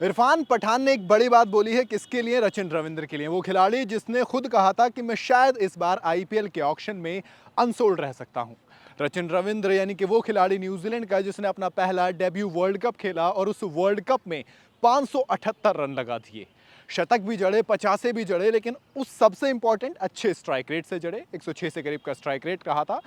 इरफान पठान ने एक बड़ी बात बोली है, किसके लिए? रचिन रविंद्र के लिए। वो खिलाड़ी जिसने खुद कहा था कि मैं शायद इस बार आईपीएल के ऑक्शन में अनसोल्ड रह सकता हूं। रचिन रविंद्र यानी कि वो खिलाड़ी न्यूजीलैंड का जिसने अपना पहला डेब्यू वर्ल्ड कप खेला और उस वर्ल्ड कप में 578 रन लगा दिए। शतक भी जड़े, 50 भी जड़े, लेकिन उस सबसे इंपॉर्टेंट अच्छे स्ट्राइक रेट से जड़े। 106 से करीब का स्ट्राइक रेट कहा था।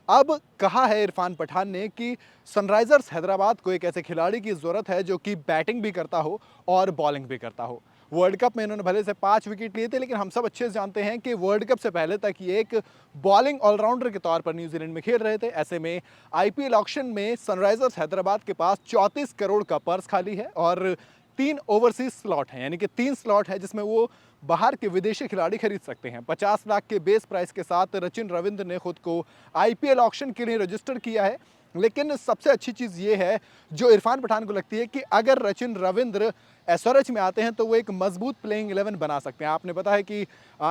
अब कहा है इरफान पठान ने कि सनराइजर्स हैदराबाद को एक ऐसे खिलाड़ी की जरूरत है जो कि बैटिंग भी करता हो और बॉलिंग भी करता हो। वर्ल्ड कप में इन्होंने भले से 5 विकेट लिए थे, लेकिन हम सब अच्छे से जानते हैं कि वर्ल्ड कप से पहले तक ये एक बॉलिंग ऑलराउंडर के तौर पर न्यूजीलैंड में खेल रहे थे। ऐसे में आईपीएल ऑक्शन में सनराइजर्स हैदराबाद के पास 34 करोड़ का पर्स खाली है और 3 ओवरसीज स्लॉट हैं, यानी कि 3 स्लॉट है जिसमें वो बाहर के विदेशी खिलाड़ी खरीद सकते हैं। 50 लाख के बेस प्राइस के साथ रचिन रविंद्र ने खुद को आईपीएल ऑक्शन के लिए रजिस्टर किया है। लेकिन सबसे अच्छी चीज़ ये है जो इरफान पठान को लगती है कि अगर रचिन रविंद्र एसआरएच में आते हैं तो वो एक मजबूत प्लेइंग 11 बना सकते हैं। आपने पता है कि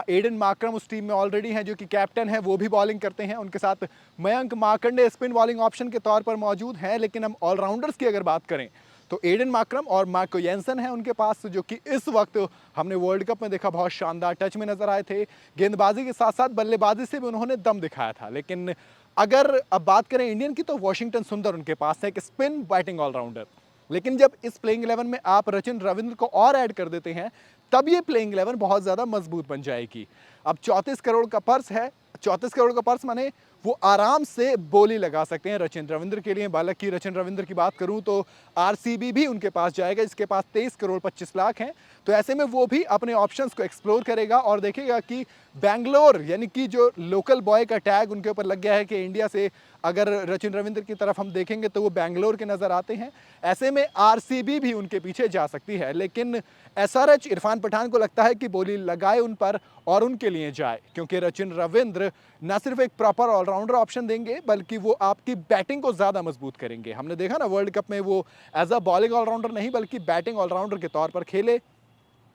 एडन मार्करम उस टीम में ऑलरेडी हैं जो कि कैप्टन है, वो भी बॉलिंग करते हैं। उनके साथ Mayank Markande spin bowling option के तौर पर मौजूद हैं। लेकिन हम ऑलराउंडर्स की अगर बात करें तो एडन मार्करम और मार्को येंसन है उनके पास, जो कि इस वक्त हमने वर्ल्ड कप में देखा बहुत शानदार टच में नजर आए थे। गेंदबाजी के साथ साथ बल्लेबाजी से भी उन्होंने दम दिखाया था। लेकिन अगर अब बात करें इंडियन की तो वॉशिंगटन सुंदर उनके पास है, एक स्पिन बैटिंग ऑलराउंडर। लेकिन जब इस प्लेइंग 11 में आप रचिन रविंद्र को और ऐड कर देते हैं तब ये प्लेइंग 11 बहुत ज़्यादा मजबूत बन जाएगी। अब 34 करोड़ का पर्स है, 34 करोड़ का पर्स माने वो आराम से बोली लगा सकते हैं रचिन रविंद्र के लिए। हालांकि रचिन रविंद्र की बात करूं तो आरसीबी भी उनके पास जाएगा जिसके पास 23 करोड़ 25 लाख हैं। तो ऐसे में वो भी अपने ऑप्शंस को एक्सप्लोर करेगा और देखेगा कि बैंगलोर यानी कि जो लोकल बॉय का टैग उनके ऊपर लग गया है कि इंडिया से अगर रचिन रविंद्र की तरफ हम देखेंगे तो वो बैंगलोर के नज़र आते हैं। ऐसे में आरसीबी भी उनके पीछे जा सकती है। लेकिन एसआरएच इरफान पठान को लगता है कि बोली लगाए उन पर और उनके लिए जाए, क्योंकि रचिन रविंद्र न सिर्फ एक प्रॉपर ऑलराउंडर ऑप्शन देंगे बल्कि वो आपकी बैटिंग को ज़्यादा मजबूत करेंगे। हमने देखा ना वर्ल्ड कप में वो एज अ बॉलिंग ऑलराउंडर नहीं बल्कि बैटिंग ऑलराउंडर के तौर पर खेले,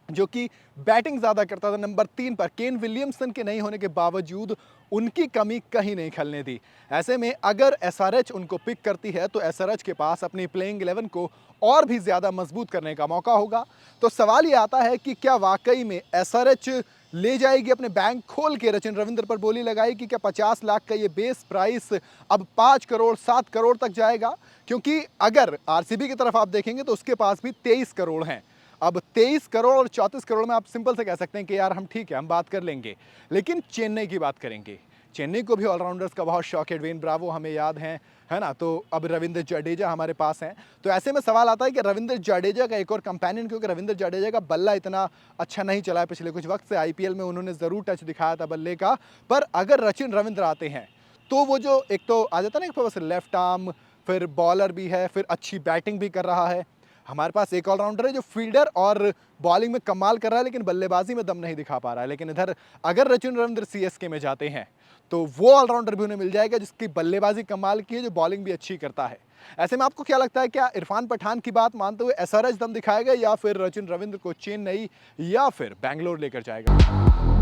जो कि बैटिंग ज़्यादा करता था। नंबर 3 पर केन विलियमसन के नहीं होने के बावजूद उनकी कमी कहीं नहीं खलने दी। ऐसे में अगर एसआरएच उनको पिक करती है तो एसआरएच के पास अपनी प्लेइंग 11 को और भी ज़्यादा मजबूत करने का मौका होगा। तो सवाल ये आता है कि क्या वाकई में एसआरएच ले जाएगी अपने बैंक खोल के रचिन रविंद्र पर बोली लगाएगी? क्या 50 लाख का ये बेस प्राइस अब 5 करोड़ 7 करोड़ तक जाएगा? क्योंकि अगर आरसीबी की तरफ आप देखेंगे तो उसके पास भी 23 करोड़ हैं। अब 23 करोड़ और 34 करोड़ में आप सिंपल से कह सकते हैं कि यार हम ठीक है, हम बात कर लेंगे। लेकिन चेन्नई की बात करेंगे, चेन्नई को भी ऑलराउंडर्स का बहुत शौक है। ड्वेन ब्रावो हमें याद है ना? तो अब रविंद्र जडेजा हमारे पास हैं। तो ऐसे में सवाल आता है कि रविंद्र जडेजा का एक और कंपेनियन, क्योंकि रविंद्र जडेजा का बल्ला इतना अच्छा नहीं चला है पिछले कुछ वक्त से। आईपीएल में उन्होंने ज़रूर टच दिखाया था बल्ले का, पर अगर रचिन रविंद्र आते हैं तो वो जो एक तो आ जाता है ना, बस लेफ्ट आर्म, फिर बॉलर भी है, फिर अच्छी बैटिंग भी कर रहा है। हमारे पास एक ऑलराउंडर है जो फील्डर और बॉलिंग में कमाल कर रहा है लेकिन बल्लेबाजी में दम नहीं दिखा पा रहा है। लेकिन इधर अगर रचिन रविंद्र सीएसके में जाते हैं तो वो ऑलराउंडर भी उन्हें मिल जाएगा जिसकी बल्लेबाजी कमाल की है, जो बॉलिंग भी अच्छी करता है। ऐसे में आपको क्या लगता है, क्या इरफान पठान की बात मानते हुए एसआरएच दम दिखाएगा या फिर रचिन रविंद्र को चेन्नई या फिर बैंगलोर लेकर जाएगा?